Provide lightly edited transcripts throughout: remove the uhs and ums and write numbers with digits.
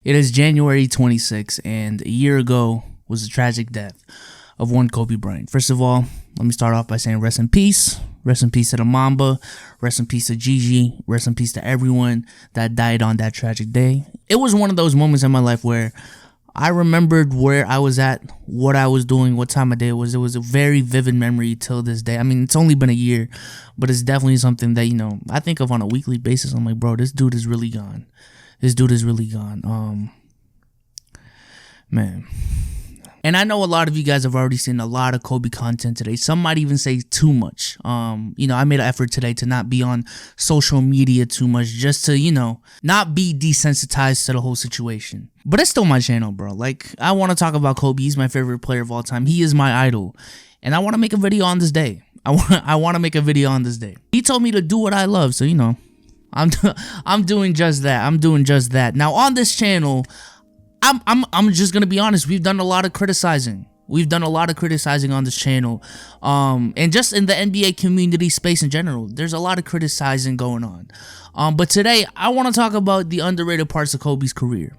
It is January 26th, and a year ago was the tragic death of one Kobe Bryant. First of all, let me start off by saying rest in peace. Rest in peace to the Mamba. Rest in peace to Gigi. Rest in peace to everyone that died on that tragic day. It was one of those moments in my life where I remembered where I was at, what I was doing, what time of day it was. It was a very vivid memory till this day. I mean, it's only been a year, but it's definitely something that, I think of on a weekly basis. I'm like, bro, this dude is really gone. This dude is really gone. Man. And I know a lot of you guys have already seen a lot of Kobe content today. Some might even say too much. I made an effort today to not be on social media too much, just to, not be desensitized to the whole situation. But it's still my channel, bro. Like, I want to talk about Kobe. He's my favorite player of all time. He is my idol. And I want to make a video on this day. I want to make a video on this day. He told me to do what I love, so, I'm doing just that. I'm doing just that. Now on this channel, I'm just gonna be honest. We've done a lot of criticizing. We've done a lot of criticizing on this channel, and just in the NBA community space in general. There's a lot of criticizing going on. But today I want to talk about the underrated parts of Kobe's career.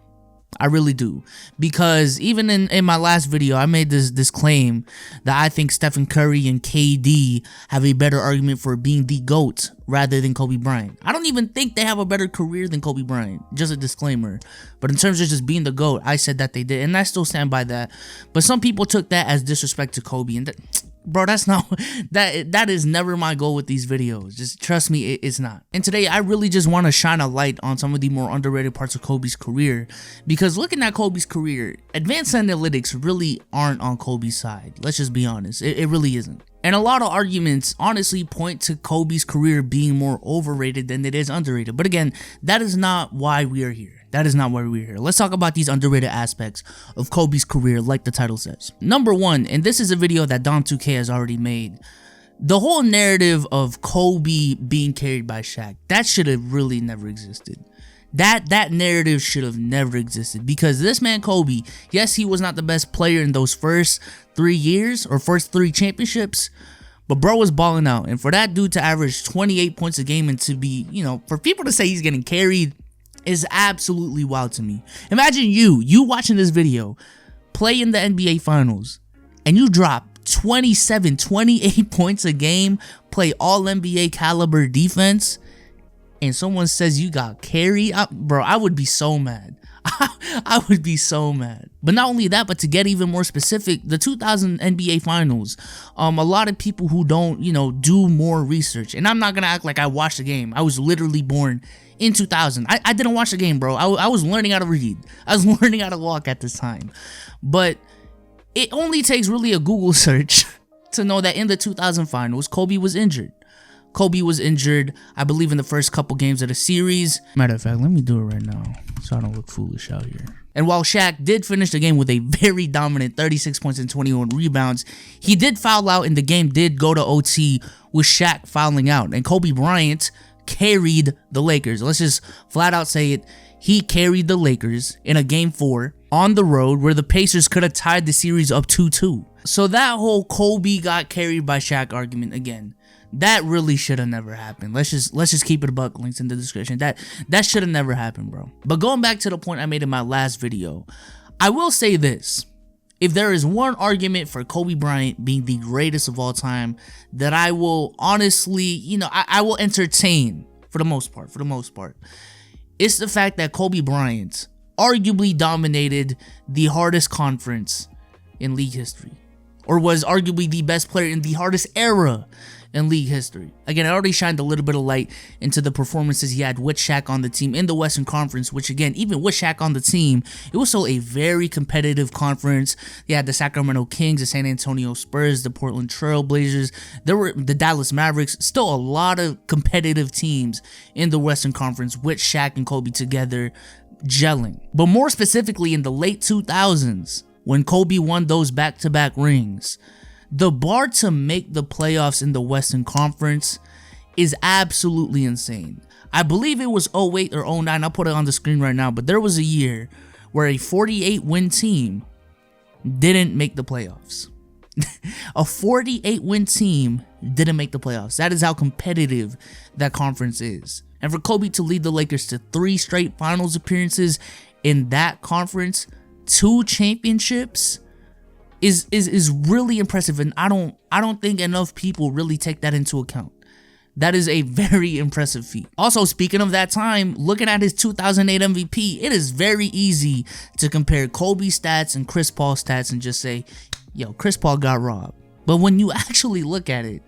I really do, because even in my last video, I made this claim that I think Stephen Curry and KD have a better argument for being the GOAT rather than Kobe Bryant. I don't even think they have a better career than Kobe Bryant, just a disclaimer. But in terms of just being the GOAT, I said that they did, and I still stand by that. But some people took that as disrespect to Kobe, and bro, that's not that is never my goal with these videos. Just trust me, it's not. And today I really just want to shine a light on some of the more underrated parts of Kobe's career, because looking at Kobe's career, advanced analytics really aren't on Kobe's side. Let's just be honest, it really isn't. And a lot of arguments honestly point to Kobe's career being more overrated than it is underrated. But again, that is not why we are here. That is not why we're here. Let's talk about these underrated aspects of Kobe's career, like the title says. Number one, and this is a video that Dom2K has already made, the whole narrative of Kobe being carried by Shaq, that should have really never existed. That narrative should have never existed, because this man Kobe, yes, he was not the best player in those first 3 years or first 3 championships, but bro was balling out. And for that dude to average 28 points a game and to be, for people to say he's getting carried is absolutely wild to me. Imagine you watching this video, play in the NBA Finals, and you drop 27, 28 points a game, play all NBA caliber defense, and someone says you got carried. Bro, I would be so mad. I would be so mad. But not only that, but to get even more specific, the 2000 NBA Finals, a lot of people who don't, do more research, and I'm not gonna act like I watched the game. I was literally born in 2000. I didn't watch the game, bro. I was learning how to read. I was learning how to walk at this time. But it only takes really a Google search to know that in the 2000 Finals, Kobe was injured. Kobe was injured, I believe, in the first couple games of the series. Matter of fact, let me do it right now so I don't look foolish out here. And while Shaq did finish the game with a very dominant 36 points and 21 rebounds, he did foul out, and the game did go to OT with Shaq fouling out. And Kobe Bryant carried the Lakers. Let's just flat out say it. He carried the Lakers in a game 4 on the road where the Pacers could have tied the series up 2-2. So that whole Kobe got carried by Shaq argument, again, that really should have never happened. Let's just keep it a buck. Links in the description. That should have never happened, bro. But going back to the point I made in my last video, I will say this. If there is one argument for Kobe Bryant being the greatest of all time that I will honestly, I will entertain for the most part, it's the fact that Kobe Bryant arguably dominated the hardest conference in league history, or was arguably the best player in the hardest era in league history. Again, I already shined a little bit of light into the performances he had with Shaq on the team in the Western Conference, which again, even with Shaq on the team, it was still a very competitive conference. You had the Sacramento Kings, the San Antonio Spurs, the Portland Trail Blazers, there were the Dallas Mavericks, still a lot of competitive teams in the Western Conference with Shaq and Kobe together gelling. But more specifically in the late 2000s, when Kobe won those back-to-back rings, the bar to make the playoffs in the Western Conference is absolutely insane. I believe it was 08 or 09, I'll put it on the screen right now, but there was a year where a 48-win team didn't make the playoffs. A 48-win team didn't make the playoffs. That is how competitive that conference is. And for Kobe to lead the Lakers to 3 straight finals appearances in that conference, 2 championships, is really impressive, and I don't think enough people really take that into account. That is a very impressive feat. Also, speaking of that time, looking at his 2008 MVP, it is very easy to compare Kobe's stats and Chris Paul's stats and just say, yo, Chris Paul got robbed. But when you actually look at it,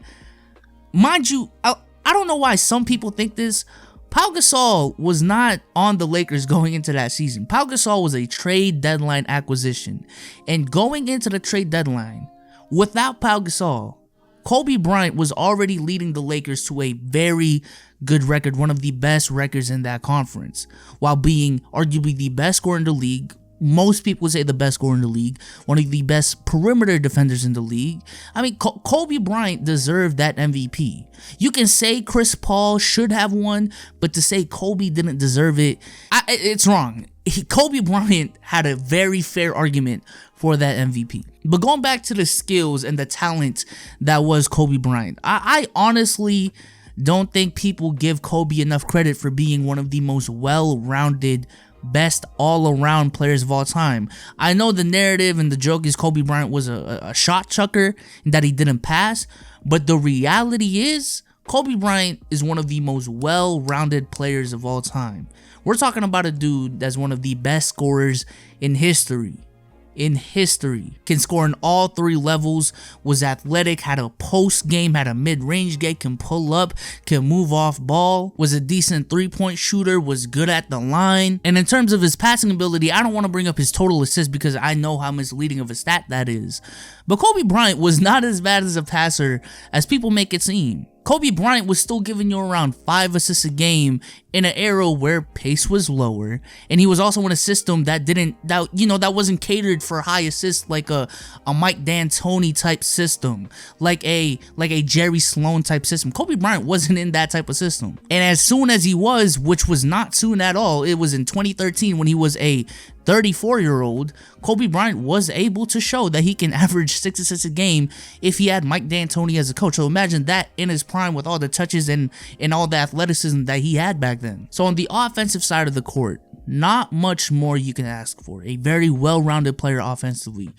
mind you, I don't know why some people think this. Pau Gasol was not on the Lakers going into that season. Pau Gasol was a trade deadline acquisition. And going into the trade deadline, without Pau Gasol, Kobe Bryant was already leading the Lakers to a very good record, one of the best records in that conference, while being arguably the best scorer in the league. Most people would say the best scorer in the league, one of the best perimeter defenders in the league. I mean, Kobe Bryant deserved that MVP. You can say Chris Paul should have won, but to say Kobe didn't deserve it, it's wrong. Kobe Bryant had a very fair argument for that MVP. But going back to the skills and the talent that was Kobe Bryant, I honestly don't think people give Kobe enough credit for being one of the most well-rounded, best all-around players of all time. I know the narrative and the joke is Kobe Bryant was a shot chucker and that he didn't pass, but the reality is Kobe Bryant is one of the most well-rounded players of all time. We're talking about a dude that's one of the best scorers in history. Can score in all 3 levels, was athletic, had a post game, had a mid-range game, can pull up, can move off ball, was a decent 3-point shooter, was good at the line. And in terms of his passing ability, I don't want to bring up his total assists because I know how misleading of a stat that is. But Kobe Bryant was not as bad as a passer as people make it seem. Kobe Bryant was still giving you around 5 assists a game in an era where pace was lower, and he was also in a system that wasn't catered for high assists like a Mike D'Antoni type system, like a Jerry Sloan type system. Kobe Bryant wasn't in that type of system, and as soon as he was, which was not soon at all, it was in 2013 when he was a 34-year-old, Kobe Bryant was able to show that he can average 6 assists a game if he had Mike D'Antoni as a coach. So imagine that in his prime with all the touches and all the athleticism that he had back then. So on the offensive side of the court, not much more you can ask for. A very well-rounded player offensively.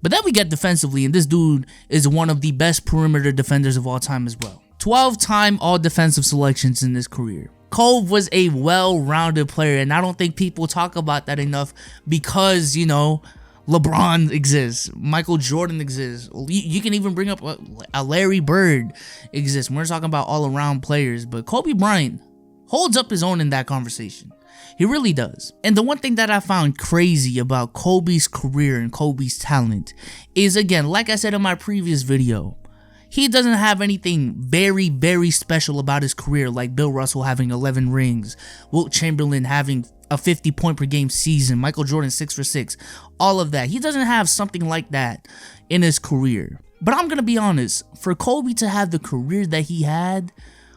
But then we get defensively, and this dude is one of the best perimeter defenders of all time as well. 12-time all-defensive selections in his career. Kobe was a well-rounded player, and I don't think people talk about that enough because, LeBron exists, Michael Jordan exists. You can even bring up a Larry Bird exists. We're talking about all-around players, but Kobe Bryant holds up his own in that conversation. He really does. And the one thing that I found crazy about Kobe's career and Kobe's talent is, again, like I said in my previous video, he doesn't have anything very, very special about his career, like Bill Russell having 11 rings, Wilt Chamberlain having a 50-point per game season, Michael Jordan 6 for 6, all of that. He doesn't have something like that in his career. But I'm going to be honest, for Kobe to have the career that he had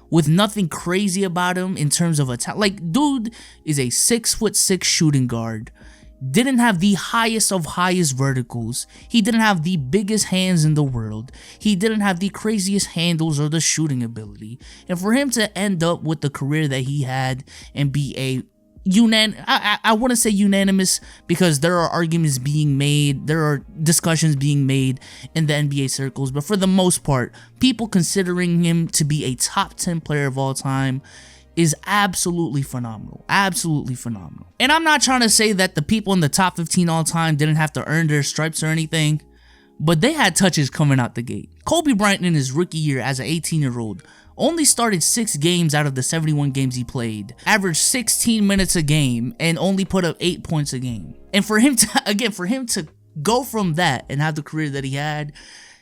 with nothing crazy about him in terms of a talent, like, dude is a 6'6" shooting guard. Didn't have the highest of highest verticals. He didn't have the biggest hands in the world. He didn't have the craziest handles or the shooting ability. And for him to end up with the career that he had and be a I wouldn't say unanimous because there are arguments being made, there are discussions being made in the NBA circles, but for the most part, people considering him to be a top 10 player of all time is absolutely phenomenal. Absolutely phenomenal. And I'm not trying to say that the people in the top 15 all time didn't have to earn their stripes or anything, but they had touches coming out the gate. Kobe Bryant in his rookie year as an 18-year-old only started 6 games out of the 71 games he played, averaged 16 minutes a game, and only put up 8 points a game. And for him to go from that and have the career that he had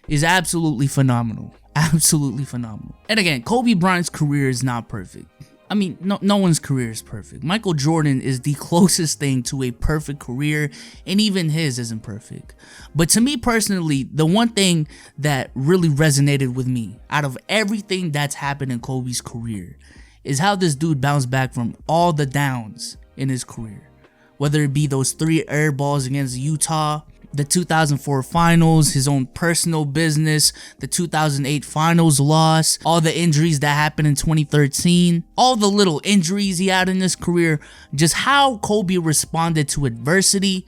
is absolutely phenomenal. Absolutely phenomenal. And again, Kobe Bryant's career is not perfect. I mean, no one's career is perfect. Michael Jordan is the closest thing to a perfect career, and even his isn't perfect. But to me personally, the one thing that really resonated with me out of everything that's happened in Kobe's career is how this dude bounced back from all the downs in his career. Whether it be those 3 air balls against Utah, the 2004 finals, his own personal business, the 2008 finals loss, all the injuries that happened in 2013, all the little injuries he had in his career, just how Kobe responded to adversity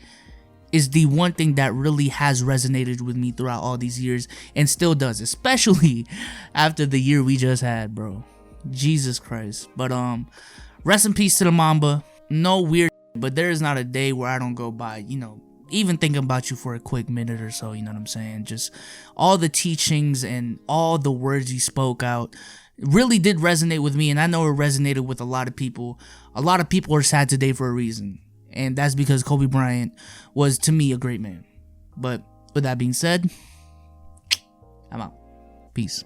is the one thing that really has resonated with me throughout all these years and still does, especially after the year we just had, bro. Jesus Christ. But rest in peace to the Mamba. No weird, but there is not a day where I don't go by, even thinking about you for a quick minute or so, you know what I'm saying? Just all the teachings and all the words you spoke out really did resonate with me, and I know it resonated with a lot of people. A lot of people are sad today for a reason, and that's because Kobe Bryant was, to me, a great man. But with that being said, I'm out. Peace.